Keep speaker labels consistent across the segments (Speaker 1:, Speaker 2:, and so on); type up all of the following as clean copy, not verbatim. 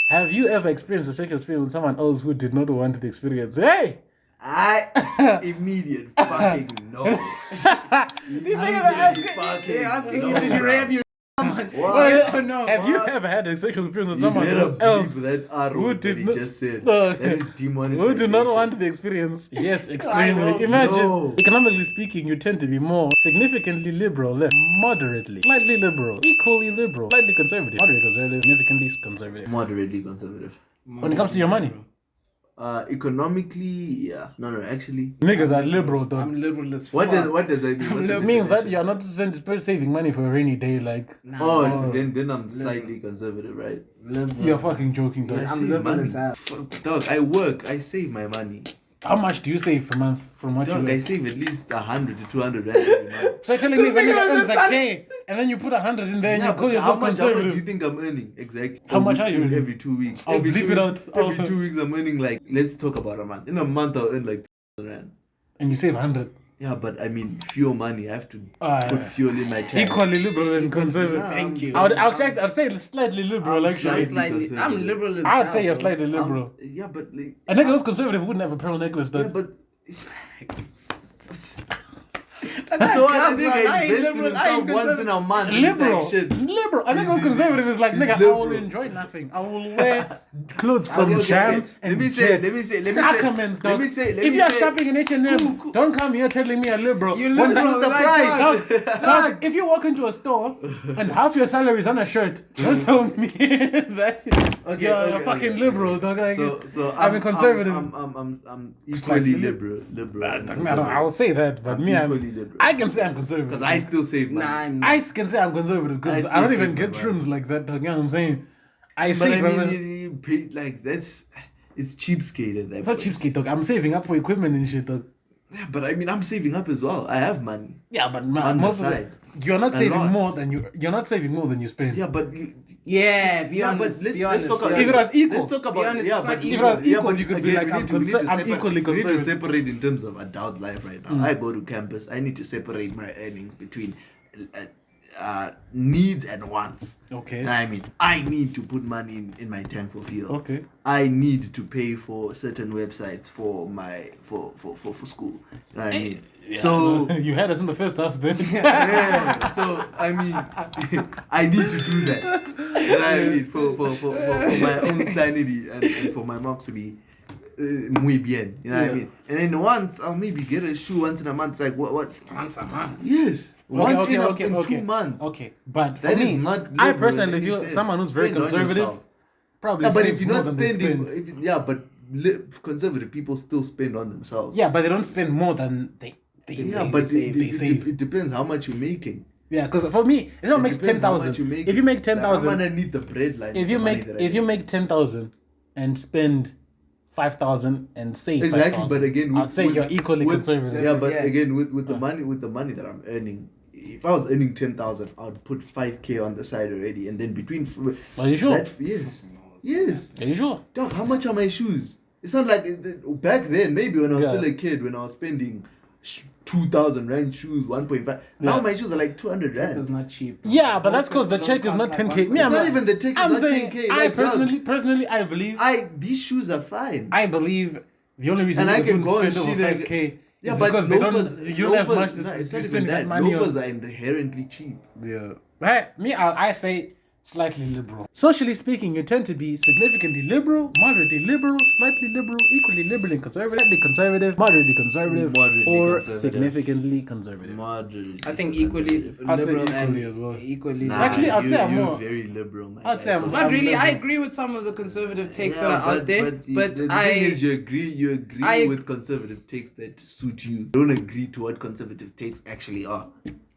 Speaker 1: Have you ever experienced a sexual experience with someone else who did not want the experience? Hey!
Speaker 2: Immediate fucking no.
Speaker 1: These niggas are
Speaker 2: asking
Speaker 3: you, did you rape your someone?
Speaker 2: What?
Speaker 3: Yes or no?
Speaker 1: Have you ever had a sexual experience with
Speaker 2: You
Speaker 1: someone
Speaker 2: better
Speaker 1: else
Speaker 2: believe that arrow
Speaker 1: who
Speaker 2: that
Speaker 1: did
Speaker 2: he
Speaker 1: not-
Speaker 2: just said.
Speaker 1: No.
Speaker 2: That is demonetization.
Speaker 1: who do not want the experience? Yes, extremely.
Speaker 3: will.
Speaker 1: Imagine,
Speaker 2: No.
Speaker 1: economically speaking, you tend to be more significantly liberal, less moderately, slightly liberal, equally liberal, slightly conservative, moderately conservative, significantly conservative.
Speaker 2: Moderately conservative.
Speaker 1: When it comes to your money,
Speaker 2: Economically, yeah. No, actually.
Speaker 1: niggas are liberal, though.
Speaker 3: I'm liberal as
Speaker 2: What
Speaker 3: fuck.
Speaker 2: does that mean? What's the
Speaker 1: It means that
Speaker 2: definition?
Speaker 1: you're not saving money for a rainy day, like
Speaker 2: Oh, then I'm slightly conservative, right?
Speaker 3: Liberal.
Speaker 1: you're fucking joking, dog.
Speaker 2: I
Speaker 3: I'm
Speaker 2: save
Speaker 3: liberal
Speaker 2: money.
Speaker 3: as hell.
Speaker 2: Dog, I work, I save my money.
Speaker 1: How much do you save per month from what
Speaker 2: Dog,
Speaker 1: you
Speaker 2: I
Speaker 1: make?
Speaker 2: save at least 100 to 200 rand every month.
Speaker 1: So you're telling me if a nigga earns
Speaker 3: This
Speaker 1: like K, and then you put 100 in there and you call
Speaker 2: but
Speaker 1: yourself
Speaker 2: how much do
Speaker 1: conservative?
Speaker 2: you think I'm earning? Exactly.
Speaker 1: How much are you earning?
Speaker 2: Every 2 weeks.
Speaker 1: I'll
Speaker 2: every
Speaker 1: bleep
Speaker 2: 2
Speaker 1: it
Speaker 2: weeks,
Speaker 1: out.
Speaker 2: Every 2 weeks I'm earning like, let's talk about a month. In a month I'll earn like 2,000 rand.
Speaker 1: And you save 100.
Speaker 2: Yeah, but I mean, fuel money. I have to
Speaker 1: Ah,
Speaker 2: put fuel in my tank.
Speaker 1: Equally liberal and conservative.
Speaker 2: Yeah,
Speaker 3: Thank you.
Speaker 1: I'd say slightly liberal,
Speaker 2: I'm
Speaker 1: actually.
Speaker 2: slightly-
Speaker 3: I'm liberal as
Speaker 1: I'd
Speaker 3: hell,
Speaker 1: say you're
Speaker 3: bro.
Speaker 1: slightly liberal.
Speaker 2: Yeah, but like.
Speaker 1: A nigga who's conservative wouldn't have a pearl necklace,
Speaker 2: Yeah,
Speaker 1: though.
Speaker 2: but.
Speaker 3: That's
Speaker 2: So
Speaker 3: I
Speaker 2: I think I invest in himself once in a month. in this
Speaker 1: Liberal.
Speaker 2: action.
Speaker 1: Liberal. A nigga who's conservative is like,
Speaker 2: He's
Speaker 1: nigga, I will
Speaker 2: liberal.
Speaker 1: enjoy nothing. I will wear clothes from
Speaker 2: Okay.
Speaker 1: Sham and
Speaker 2: Let me say.
Speaker 1: Ackermans, dog. If you're shopping in H&M,
Speaker 2: Cool.
Speaker 1: don't come here telling me you're liberal.
Speaker 3: You
Speaker 1: When
Speaker 3: liberal,
Speaker 1: the
Speaker 3: like
Speaker 1: price.
Speaker 3: that.
Speaker 1: Dog, if you walk into a store and half your salary is on a shirt, don't tell me that you're a fucking liberal, dog. Like,
Speaker 2: So
Speaker 1: I'm a conservative.
Speaker 2: I'm equally
Speaker 1: Slightly
Speaker 2: liberal.
Speaker 1: I will say that, but me,
Speaker 2: equally liberal.
Speaker 1: I can say I'm conservative.
Speaker 2: Because I still save money.
Speaker 3: Nah, I'm
Speaker 1: I can say I'm conservative because
Speaker 2: I
Speaker 1: I don't
Speaker 2: still
Speaker 1: even
Speaker 2: save
Speaker 1: get
Speaker 2: my
Speaker 1: trims like that, dog. You know what I'm saying? I
Speaker 2: But
Speaker 1: save.
Speaker 2: I mean, you pay like it's cheapskate at that
Speaker 1: It's not
Speaker 2: point.
Speaker 1: cheapskate, dog. I'm saving up for equipment and shit, dog.
Speaker 2: Yeah, but I mean, I'm saving up as well. I have money.
Speaker 1: Yeah, but
Speaker 2: On
Speaker 1: most
Speaker 2: the
Speaker 1: of
Speaker 2: side.
Speaker 1: you're not
Speaker 2: A
Speaker 1: saving
Speaker 2: lot.
Speaker 1: more than you're not saving more than you spend.
Speaker 2: Yeah, but
Speaker 3: Yeah, be
Speaker 2: yeah,
Speaker 3: honest.
Speaker 2: but
Speaker 3: Be
Speaker 2: let's
Speaker 3: honest.
Speaker 2: talk
Speaker 3: be
Speaker 2: about
Speaker 1: If it
Speaker 3: honest.
Speaker 1: was equal,
Speaker 2: Let's talk
Speaker 3: Be
Speaker 2: about
Speaker 3: honest,
Speaker 2: yeah,
Speaker 3: it's
Speaker 2: but
Speaker 3: not
Speaker 1: if it was
Speaker 3: equal.
Speaker 1: equal, you could be like, I'm equally
Speaker 2: we need to
Speaker 1: conservative.
Speaker 2: separate in terms of adult life right now. I go to campus. I need to separate my earnings between needs and wants.
Speaker 1: Okay.
Speaker 2: I mean, I need to put money in my tank for fuel.
Speaker 1: Okay.
Speaker 2: I need to pay for certain websites for my for school. You know what I mean?
Speaker 1: Yeah,
Speaker 2: So
Speaker 1: you had us in the first half then.
Speaker 2: yeah, so I mean, I need to do that. You know what I mean? For my own sanity and for my mom to be muy bien. You know what I mean? And then once I'll maybe get a shoe once in a month. It's like what?
Speaker 3: Once a month.
Speaker 2: Yes. Once in 2 months.
Speaker 1: Okay, but for
Speaker 2: That is
Speaker 1: me,
Speaker 2: not
Speaker 1: I
Speaker 2: liberal
Speaker 1: personally
Speaker 2: in any
Speaker 1: feel
Speaker 2: sense.
Speaker 1: someone who's very
Speaker 2: Spend on
Speaker 1: conservative
Speaker 2: yourself.
Speaker 1: probably
Speaker 2: Yeah, but if
Speaker 1: saves
Speaker 2: you're
Speaker 1: more
Speaker 2: not
Speaker 1: than they
Speaker 2: spending,
Speaker 1: spend.
Speaker 2: yeah, but conservative people still spend on themselves.
Speaker 1: Yeah, but they don't spend more than they
Speaker 2: Yeah,
Speaker 1: they
Speaker 2: but
Speaker 1: save. They save.
Speaker 2: it depends how much you're making.
Speaker 1: Yeah, because for me, if someone
Speaker 2: It
Speaker 1: makes
Speaker 2: depends how much
Speaker 1: 10,000,
Speaker 2: you're making.
Speaker 1: if you make
Speaker 2: Like, I'm
Speaker 1: 10,000,
Speaker 2: gonna need the bread line.
Speaker 1: if
Speaker 2: for
Speaker 1: you
Speaker 2: the money
Speaker 1: make
Speaker 2: that I
Speaker 1: if you
Speaker 2: make.
Speaker 1: make 10,000 and spend 5,000 and save
Speaker 2: Exactly,
Speaker 1: 5,000,
Speaker 2: but again,
Speaker 1: I'd say you're equally conservative.
Speaker 2: Yeah, but
Speaker 3: Yeah.
Speaker 2: again, with the money that I'm earning, if I was earning 10,000, I'd put 5K on the side already, and then between.
Speaker 1: Are you sure?
Speaker 2: Yes.
Speaker 1: Are you sure?
Speaker 2: Dog, how much are my shoes? It's not like back then. Maybe when I was
Speaker 1: Yeah.
Speaker 2: still a kid, when I was spending 2,000 rand shoes, 1.5. Now
Speaker 1: Yeah.
Speaker 2: my shoes are like 200 rand.
Speaker 3: It's not cheap. bro.
Speaker 1: Yeah, but that's because
Speaker 3: Most
Speaker 1: the
Speaker 3: don't
Speaker 1: check is
Speaker 3: cost
Speaker 1: not
Speaker 3: like
Speaker 1: 10K.
Speaker 3: 1.5.
Speaker 1: Me, I'm
Speaker 2: It's not even the check.
Speaker 1: I'm
Speaker 2: It's not
Speaker 1: saying
Speaker 2: 10K.
Speaker 1: I
Speaker 2: Like, dog,
Speaker 1: personally, I believe
Speaker 2: these shoes are fine.
Speaker 1: I believe the only reason
Speaker 2: And I
Speaker 1: niggas
Speaker 2: can
Speaker 1: wouldn't
Speaker 2: go and
Speaker 1: spend over
Speaker 2: shit like-
Speaker 1: 5K
Speaker 2: Yeah,
Speaker 1: is
Speaker 2: but
Speaker 1: because they
Speaker 2: loafers,
Speaker 1: don't. You don't have much to
Speaker 2: no, it's not
Speaker 1: spend
Speaker 2: even
Speaker 1: that
Speaker 2: that.
Speaker 1: money
Speaker 2: Loafers
Speaker 1: on.
Speaker 2: are inherently cheap.
Speaker 1: Yeah. Hey, me, I say slightly liberal. Socially speaking, you tend to be significantly liberal, moderately liberal, slightly liberal, equally liberal and conservative, slightly conservative, moderately conservative,
Speaker 2: Moderately
Speaker 1: or
Speaker 2: conservative.
Speaker 1: significantly conservative.
Speaker 2: Moderate.
Speaker 3: I think equally
Speaker 1: I'd say
Speaker 3: liberal
Speaker 1: equally
Speaker 3: and
Speaker 1: as well.
Speaker 3: equally.
Speaker 2: Nah,
Speaker 1: Actually, I'd say I'm
Speaker 2: you're
Speaker 1: more-
Speaker 2: very liberal, man.
Speaker 1: I'd say I'm-
Speaker 3: Not really. I
Speaker 1: liberal.
Speaker 3: agree with some of the conservative takes
Speaker 2: Yeah,
Speaker 3: that are out there, but
Speaker 2: the
Speaker 3: I
Speaker 2: thing is, you agree
Speaker 3: I-
Speaker 2: with conservative takes that suit you. Don't agree to what conservative takes actually are.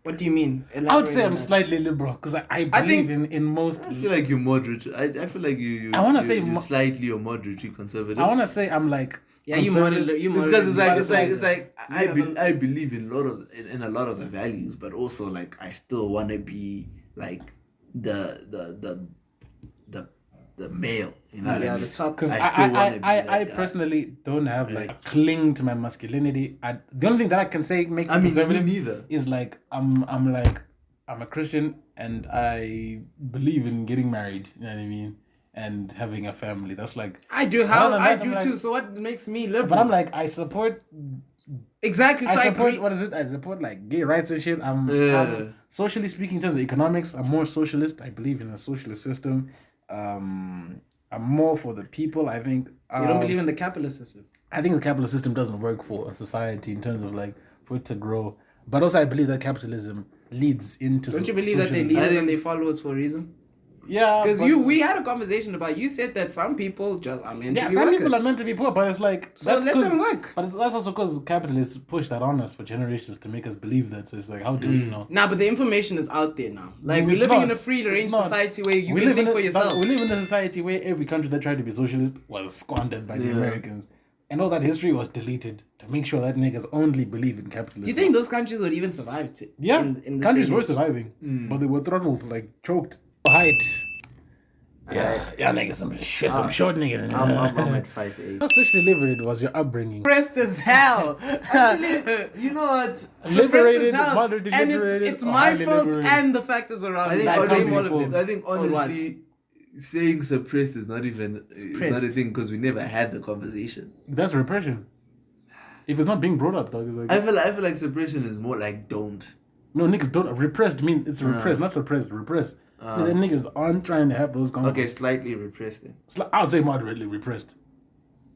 Speaker 3: What do you mean?
Speaker 1: I would
Speaker 3: Elaborate
Speaker 1: say
Speaker 3: on
Speaker 1: I'm
Speaker 3: that.
Speaker 1: slightly liberal because I
Speaker 3: I
Speaker 1: believe
Speaker 3: think-
Speaker 1: in most.
Speaker 2: I feel like you're moderate. I feel like you.
Speaker 1: I wanna
Speaker 2: you-
Speaker 1: say
Speaker 2: you're
Speaker 1: mo-
Speaker 2: slightly or moderately conservative.
Speaker 1: I want to say I'm like.
Speaker 3: Yeah, you
Speaker 1: conservative.
Speaker 3: moderate. You
Speaker 2: It's
Speaker 3: moderate.
Speaker 2: because it's like
Speaker 3: Yeah,
Speaker 2: I believe in a lot of the values, but also like I still want to be like the male. You know what I
Speaker 3: Yeah,
Speaker 2: mean?
Speaker 3: the top.
Speaker 1: Because
Speaker 2: I still wanna be
Speaker 1: I
Speaker 2: like that.
Speaker 1: personally don't have like cling to my masculinity. The only thing that I can say make me
Speaker 2: I mean, me
Speaker 1: conservative
Speaker 2: neither.
Speaker 1: is like I'm a Christian and I believe in getting married. You know what I mean? and having a family. That's like,
Speaker 3: I do. How
Speaker 1: Other than
Speaker 3: I
Speaker 1: that,
Speaker 3: do
Speaker 1: I'm
Speaker 3: too.
Speaker 1: like-
Speaker 3: So what makes me liberal?
Speaker 1: but I'm like, I support.
Speaker 3: exactly. So
Speaker 1: I
Speaker 3: I
Speaker 1: support
Speaker 3: agree.
Speaker 1: what is it? I support like gay rights and shit. I'm
Speaker 2: Yeah.
Speaker 1: socially speaking, in terms of economics, I'm more socialist. I believe in a socialist system. I'm more for the people. I think.
Speaker 3: So you don't believe in the capitalist system?
Speaker 1: I think the capitalist system doesn't work for a society in terms of like for it to grow. But also, I believe that capitalism leads into.
Speaker 3: Don't you believe that they
Speaker 1: socialism.
Speaker 3: leaders
Speaker 2: I
Speaker 3: and
Speaker 2: think-
Speaker 3: they followers for a reason?
Speaker 1: Yeah,
Speaker 3: Because
Speaker 1: but-
Speaker 3: we had a conversation about. You said that some people just are meant to
Speaker 1: Yeah,
Speaker 3: be
Speaker 1: some
Speaker 3: workers.
Speaker 1: people are meant to be poor, but it's like
Speaker 3: So let
Speaker 1: 'cause-
Speaker 3: them work.
Speaker 1: But that's also because capitalists push that on us for generations to make us believe that. So it's like, how do we know?
Speaker 3: Nah, but the information is out there now. Like we're
Speaker 1: It's
Speaker 3: living
Speaker 1: not.
Speaker 3: in a free range
Speaker 1: It's not.
Speaker 3: society where you
Speaker 1: We
Speaker 3: can
Speaker 1: live in
Speaker 3: think for
Speaker 1: a-
Speaker 3: yourself.
Speaker 1: but we live in a society where every country that tried to be socialist was squandered by the
Speaker 2: Yeah.
Speaker 1: Americans, and all that history was deleted to make sure that niggas only believe in capitalism.
Speaker 3: Do you think those countries would even survive?
Speaker 1: Yeah,
Speaker 3: in this
Speaker 1: countries
Speaker 3: day and
Speaker 1: were
Speaker 3: age?
Speaker 1: surviving, but they were throttled, like choked. Height. Yeah, niggas, some short niggas.
Speaker 2: I'm at 5'8".
Speaker 1: How socially liberated was your upbringing?
Speaker 3: Depressed as hell. Actually,
Speaker 2: You know what?
Speaker 1: Liberated,
Speaker 3: depressed as hell.
Speaker 1: moderately
Speaker 3: And
Speaker 1: liberated,
Speaker 3: it's
Speaker 1: or
Speaker 3: my
Speaker 1: highly
Speaker 3: fault
Speaker 1: liberated?
Speaker 3: and the factors around
Speaker 2: I
Speaker 3: me.
Speaker 2: think
Speaker 3: I blame
Speaker 1: honestly,
Speaker 3: all of them.
Speaker 2: I think
Speaker 3: Or was.
Speaker 2: honestly, saying suppressed is not even it's not a
Speaker 3: Suppressed.
Speaker 2: thing because we never had the conversation.
Speaker 1: That's repression. If it's not being brought up, dog, it's like,
Speaker 2: I feel like suppression is more like don't.
Speaker 1: no, niggas don't. Repressed means it's repressed, not suppressed. Repressed. The niggas aren't trying to have those conversations.
Speaker 2: Okay, slightly repressed then.
Speaker 1: I would say moderately repressed.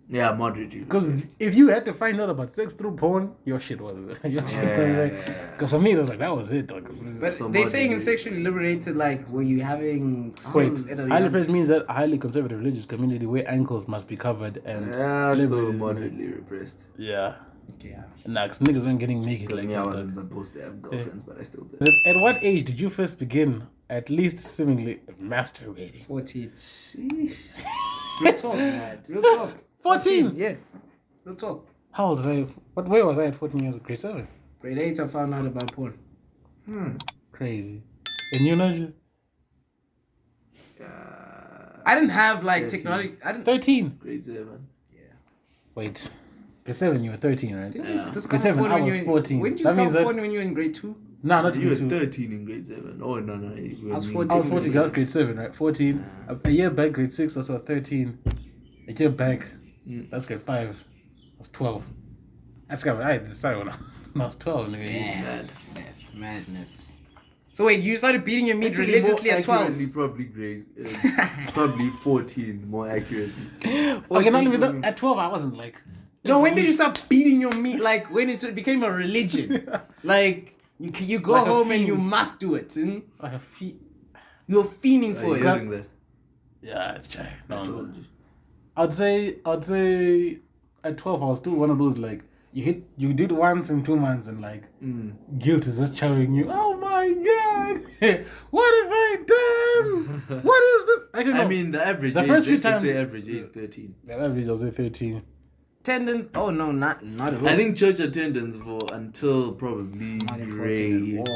Speaker 2: Yeah, moderately.
Speaker 1: Because
Speaker 2: repressed.
Speaker 1: if you had to find out about sex through porn, your shit was your shit. Because for me, it was like that was it. Dog.
Speaker 3: But
Speaker 2: So
Speaker 3: they're saying
Speaker 2: moderately.
Speaker 3: in sexually liberated, like, were you having
Speaker 1: Wait,
Speaker 3: sex at a
Speaker 1: highly
Speaker 3: young...
Speaker 1: repressed means that a highly conservative religious community where ankles must be covered and
Speaker 2: Yeah, so
Speaker 1: liberated.
Speaker 2: moderately repressed.
Speaker 1: Yeah.
Speaker 3: Yeah.
Speaker 1: Nah, because niggas weren't getting naked
Speaker 2: Because
Speaker 1: like
Speaker 2: me, I
Speaker 1: that.
Speaker 2: wasn't
Speaker 1: dog.
Speaker 2: supposed to have girlfriends, but I still did.
Speaker 1: At what age did you first begin, at least seemingly, masturbating?
Speaker 3: 14.
Speaker 2: Sheesh.
Speaker 3: Real talk, man. Real talk.
Speaker 1: 14?
Speaker 3: Yeah. Real talk.
Speaker 1: How old was I? Where was I at 14 years old? Grade 7?
Speaker 3: Grade 8, I found out about porn.
Speaker 1: Crazy. And you know,
Speaker 3: I didn't have, like,
Speaker 2: 13.
Speaker 3: technology. I didn't...
Speaker 1: 13.
Speaker 2: Grade 7.
Speaker 1: Wait. Grade 7, you were 13, right?
Speaker 3: Didn't
Speaker 2: Yeah.
Speaker 3: you discover
Speaker 1: Grade 7,
Speaker 3: porn
Speaker 1: I
Speaker 3: when
Speaker 1: was
Speaker 3: you were
Speaker 1: 14.
Speaker 3: When did you
Speaker 1: That
Speaker 3: discover
Speaker 1: means that-
Speaker 3: porn when you were in grade 2?
Speaker 1: Nah, not
Speaker 2: You were
Speaker 1: grade 2.
Speaker 2: 13 in grade 7. Oh, no.
Speaker 3: I was 14.
Speaker 1: I was 14, that was grade 7, right? 14. A year back, grade 6, that's what 13. A year back, that's grade 5. That's 12. That's got I decided when I was 12, nigga.
Speaker 3: Yes. Yes. Madness. So wait, you started beating your meat
Speaker 2: Actually,
Speaker 3: religiously
Speaker 2: more
Speaker 3: at 12?
Speaker 2: accurately, probably grade, probably 14, more accurately.
Speaker 1: Okay, not even though, at 12, I wasn't like.
Speaker 3: No, when did you start beating your meat? Like when it became a religion? Like you go
Speaker 1: Like a
Speaker 3: home and
Speaker 1: fiend.
Speaker 3: you must do it.
Speaker 1: Like a feet.
Speaker 3: You're fiending
Speaker 2: Are
Speaker 3: for
Speaker 2: you
Speaker 3: it.
Speaker 2: getting that?
Speaker 1: Yeah, it's try.
Speaker 2: I
Speaker 1: No,
Speaker 2: told you.
Speaker 1: I'd say at 12 I was still one of those like you did once in 2 months and like guilt is just chowing you. Oh my god, what have I done? What is this? Actually, no.
Speaker 2: I mean, the average
Speaker 1: The
Speaker 2: age,
Speaker 1: first few
Speaker 2: let's just
Speaker 1: times-
Speaker 2: say average age is 13.
Speaker 1: the average was at 13.
Speaker 3: Attendance? Oh no, not at all.
Speaker 2: I think church attendance for until probably
Speaker 3: not important
Speaker 2: grade,
Speaker 3: at all.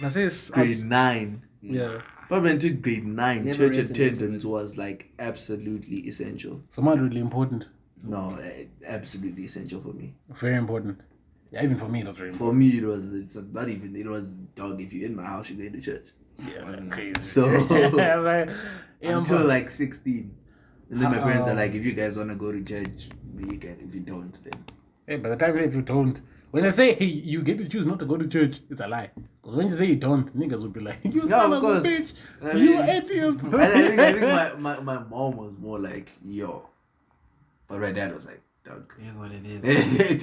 Speaker 3: What?
Speaker 1: That is
Speaker 2: grade 9.
Speaker 1: yeah.
Speaker 2: Probably until grade 9,
Speaker 3: Never
Speaker 2: church
Speaker 3: resonated
Speaker 2: attendance
Speaker 3: with-
Speaker 2: was like absolutely essential.
Speaker 1: So moderately important,
Speaker 2: No, absolutely essential for me.
Speaker 1: very important. Yeah, even for me it was very important.
Speaker 2: For me, it's not even, it was, dog, if you're in my house, you're going to church.
Speaker 1: Yeah, like crazy.
Speaker 2: So,
Speaker 1: Yeah, like, yeah,
Speaker 2: until
Speaker 1: but-
Speaker 2: like 16. And then my parents are like, if you guys want to go to church, you can. If you don't, then.
Speaker 1: Hey, by the time if you don't, when they say hey, you get to choose not to go to church, it's a lie. Because when you say you don't, niggas will be like, you
Speaker 2: Yeah,
Speaker 1: son
Speaker 2: of
Speaker 1: of a
Speaker 2: course.
Speaker 1: bitch,
Speaker 2: I
Speaker 1: you
Speaker 2: mean-
Speaker 1: atheist.
Speaker 2: I think my mom was more like, yo. But my dad was like, dog.
Speaker 3: It is what it is.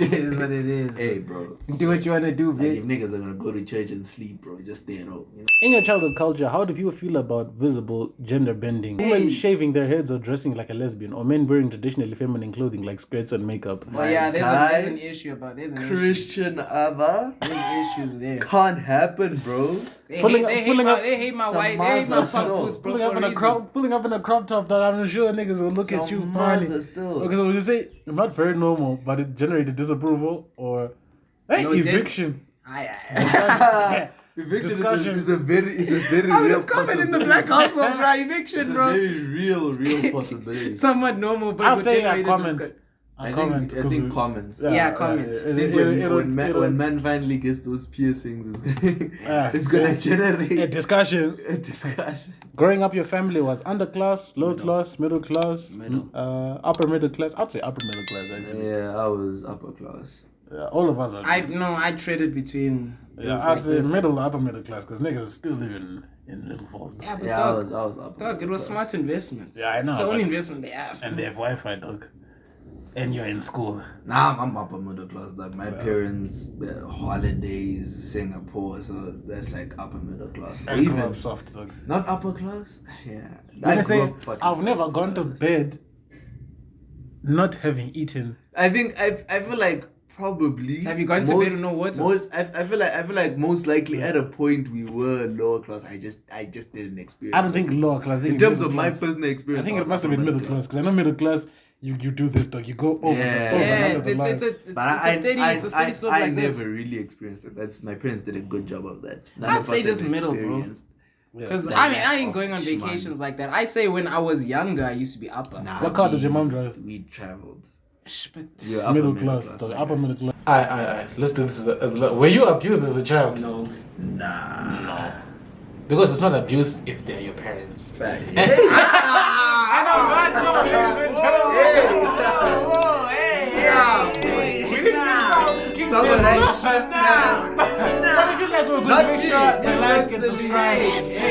Speaker 2: It
Speaker 3: is what it is.
Speaker 2: Hey, bro.
Speaker 1: Do what you want to do,
Speaker 2: Like, if
Speaker 1: bitch.
Speaker 2: niggas are going to go to church and sleep, bro, just stay at home. You know?
Speaker 1: In your childhood culture, how do people feel about visible gender bending? Women shaving their heads or dressing like a lesbian, or men wearing traditionally feminine clothing like skirts and makeup?
Speaker 3: Oh yeah, there's
Speaker 2: guy,
Speaker 3: an issue about there's an issue.
Speaker 2: Christian other
Speaker 3: There's issues there.
Speaker 2: can't happen, bro.
Speaker 3: They
Speaker 1: Pulling
Speaker 3: hate,
Speaker 1: up- pulling up-
Speaker 3: they hate my
Speaker 2: Some
Speaker 3: white, they hate my
Speaker 2: Mazda
Speaker 3: fuck
Speaker 2: still.
Speaker 3: boots, bro,
Speaker 1: Pulling up,
Speaker 3: for
Speaker 1: in
Speaker 3: a
Speaker 1: a
Speaker 3: reason.
Speaker 1: pulling up in a crop top that I'm sure niggas will look at you
Speaker 2: Some
Speaker 1: funny.
Speaker 2: Mazda still.
Speaker 1: Okay, so would you say not very normal, but it generated disapproval, or hey,
Speaker 3: No, it didn't.
Speaker 1: eviction?
Speaker 3: Aye.
Speaker 2: Eviction
Speaker 1: Discussion.
Speaker 2: is a very
Speaker 3: I'm
Speaker 2: real
Speaker 3: just coming in the
Speaker 2: possibility.
Speaker 3: black household, bro.
Speaker 2: It's
Speaker 3: Eviction,
Speaker 2: a
Speaker 3: bro.
Speaker 2: very real possibility.
Speaker 3: Somewhat normal, but
Speaker 1: I'll
Speaker 3: would
Speaker 1: say a
Speaker 3: generate
Speaker 1: comment.
Speaker 3: discussion.
Speaker 2: I think comments.
Speaker 3: Yeah, comment.
Speaker 2: I think when man finally gets those piercings, it's gonna generate
Speaker 1: a discussion.
Speaker 2: a discussion.
Speaker 1: Growing up, your family was underclass, low class, middle class,
Speaker 3: Middle.
Speaker 1: upper middle class. I'd say upper middle class actually.
Speaker 2: Yeah, I was upper class.
Speaker 1: Yeah, all of us are.
Speaker 3: I traded between.
Speaker 1: Yeah, I'd say middle, upper middle class because niggas still living in Little Falls.
Speaker 3: Yeah, but
Speaker 2: Yeah,
Speaker 3: dog,
Speaker 2: I was upper.
Speaker 3: dog, it was smart investments.
Speaker 1: Yeah, I know,
Speaker 3: It's the only
Speaker 1: but-
Speaker 3: investment they have.
Speaker 1: And they have Wi-Fi, dog. And you're in school.
Speaker 2: Nah, I'm upper middle class. Like my parents, holidays, Singapore, so that's like upper middle class. Or
Speaker 1: I grew
Speaker 2: even
Speaker 1: up soft, dog.
Speaker 2: not upper class. Yeah,
Speaker 1: Let me say,
Speaker 2: grew up fucking
Speaker 1: I've never
Speaker 2: soft,
Speaker 1: gone to
Speaker 2: honest.
Speaker 1: bed not having eaten.
Speaker 2: I think I feel like probably.
Speaker 3: Have you gone to bed with no water?
Speaker 2: I feel like most likely at a point we were lower class. I just didn't experience.
Speaker 1: I don't think lower class. I think
Speaker 2: in terms
Speaker 1: middle
Speaker 2: of my
Speaker 1: class.
Speaker 2: personal experience.
Speaker 1: I think
Speaker 2: I
Speaker 1: it
Speaker 2: was
Speaker 1: must have
Speaker 2: upper
Speaker 1: been middle class because I know middle class. You do this, dog. You go over,
Speaker 2: Yeah.
Speaker 1: over
Speaker 3: Yeah,
Speaker 1: under the line.
Speaker 2: But
Speaker 3: it's a steady slope
Speaker 2: I
Speaker 3: like this.
Speaker 2: never really experienced it. That's my parents did a good job of that. None
Speaker 3: I'd
Speaker 2: of
Speaker 3: say
Speaker 2: us
Speaker 3: just
Speaker 2: have
Speaker 3: middle, bro.
Speaker 2: experienced-
Speaker 3: Because
Speaker 2: That
Speaker 3: I mean,
Speaker 2: lack
Speaker 3: I ain't
Speaker 2: of
Speaker 3: going on
Speaker 2: schmand.
Speaker 3: vacations like that. I'd say when I was younger, I used to be upper.
Speaker 2: Nah,
Speaker 1: What car does your mom drive?
Speaker 2: We traveled.
Speaker 3: But
Speaker 2: We were upper
Speaker 1: Middle class, dog.
Speaker 2: like
Speaker 1: Upper
Speaker 2: that.
Speaker 1: middle class. Alright. Let's do this. Were you abused as a child?
Speaker 3: no.
Speaker 2: Nah.
Speaker 1: No. Because it's not abuse if they're your parents.
Speaker 2: Fact.
Speaker 1: And on that note, ladies and gentlemen. We didn't do KINK
Speaker 2: Someone
Speaker 1: Test.
Speaker 2: else-
Speaker 1: But if you like, we're
Speaker 2: Not
Speaker 1: good. Make sure to like and subscribe.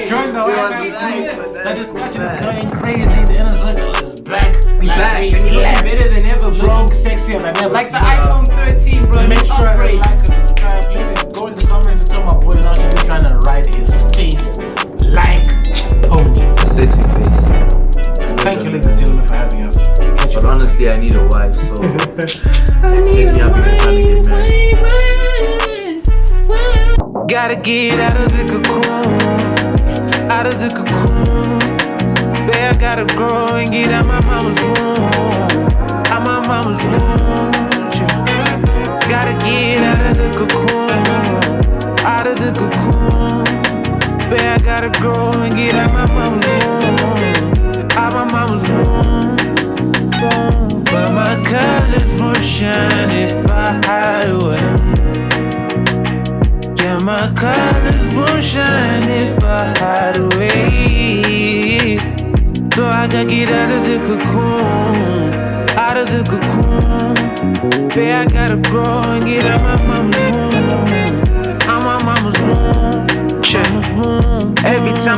Speaker 1: Join the WhatsApp group. The discussion is going crazy. The inner circle is back. We
Speaker 3: back.
Speaker 1: We
Speaker 3: And we look better than ever, bro.
Speaker 1: Looking sexier than ever.
Speaker 3: Like the iPhone 13, bro.
Speaker 1: Make
Speaker 3: New
Speaker 1: sure to like
Speaker 3: upgrades.
Speaker 1: and subscribe. Ladies, go in the comments and tell my boy now he's trying to ride his face like pony.
Speaker 2: Sexy face.
Speaker 1: Thank you, ladies and gentlemen, for having us. Catch you
Speaker 2: But honestly, I need a wife, so hit me up if you're trying to get married.
Speaker 4: Gotta get out of the cocoon, out of the cocoon. Babe, I gotta grow and get out my mama's womb, out my mama's womb. Yeah. Gotta get out of the cocoon, out of the cocoon. Babe, I gotta grow and get out my mama's womb, out my mama's womb. But my colors won't shine if I hide away. Yeah, my colors won't shine if I hide away. So I gotta get out of the cocoon, out of the cocoon. Babe, I gotta grow and get out my mama's womb, out my mama's womb. Every time